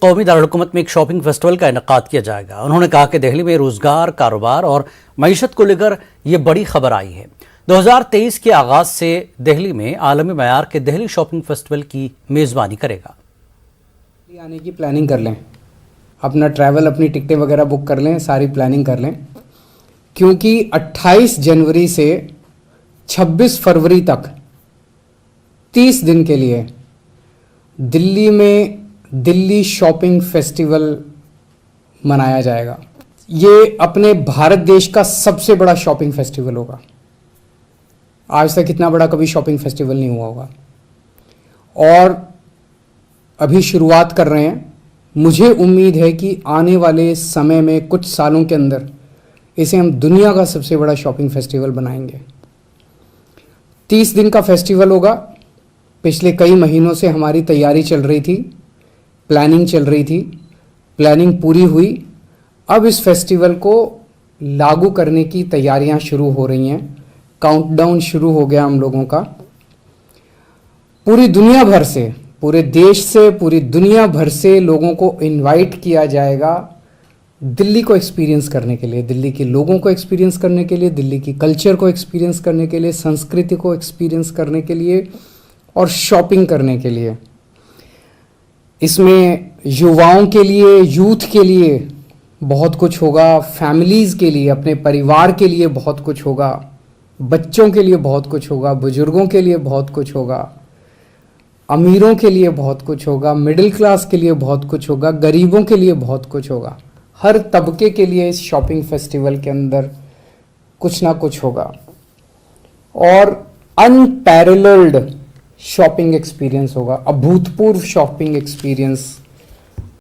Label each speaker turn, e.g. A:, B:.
A: कौमी दारुल-हुकूमत में एक शॉपिंग फेस्टिवल का इनेकाद किया जाएगा। उन्होंने कहा कि दिल्ली में रोजगार, कारोबार और मईशत को लेकर ये बड़ी खबर आई है। 2023 के आगाज से दिल्ली में आलमी मयार के दिल्ली शॉपिंग फेस्टिवल की मेज़बानी करेगा।
B: आने की प्लानिंग कर लें, अपना ट्रैवल, अपनी टिकटें वगैरह बुक कर लें, सारी प्लानिंग कर लें, क्योंकि 28 जनवरी से 26 फरवरी तक 30 दिन के लिए दिल्ली में दिल्ली शॉपिंग फेस्टिवल मनाया जाएगा। ये अपने भारत देश का सबसे बड़ा शॉपिंग फेस्टिवल होगा। आज तक इतना बड़ा कभी शॉपिंग फेस्टिवल नहीं हुआ होगा और अभी शुरुआत कर रहे हैं। मुझे उम्मीद है कि आने वाले समय में कुछ सालों के अंदर इसे हम दुनिया का सबसे बड़ा शॉपिंग फेस्टिवल बनाएंगे। 30 दिन का फेस्टिवल होगा। पिछले कई महीनों से हमारी तैयारी चल रही थी, प्लानिंग चल रही थी, प्लानिंग पूरी हुई। अब इस फेस्टिवल को लागू करने की तैयारियां शुरू हो रही हैं। काउंटडाउन शुरू हो गया हम लोगों का। पूरी दुनिया भर से, पूरे देश से, पूरी दुनिया भर से लोगों को इनवाइट किया जाएगा दिल्ली को एक्सपीरियंस करने के लिए, दिल्ली के लोगों को एक्सपीरियंस करने के लिए, दिल्ली की कल्चर को एक्सपीरियंस करने के लिए, संस्कृति को एक्सपीरियंस करने के लिए और शॉपिंग करने के लिए। इसमें युवाओं के लिए, यूथ के लिए बहुत कुछ होगा, फैमिलीज़ के लिए, अपने परिवार के लिए बहुत कुछ होगा, बच्चों के लिए बहुत कुछ होगा, बुजुर्गों के लिए बहुत कुछ होगा, अमीरों के लिए बहुत कुछ होगा, मिडिल क्लास के लिए बहुत कुछ होगा, गरीबों के लिए बहुत कुछ होगा। हर तबके के लिए इस शॉपिंग फेस्टिवल के अंदर कुछ ना कुछ होगा और अनपैरेलल्ड शॉपिंग एक्सपीरियंस होगा, अभूतपूर्व शॉपिंग एक्सपीरियंस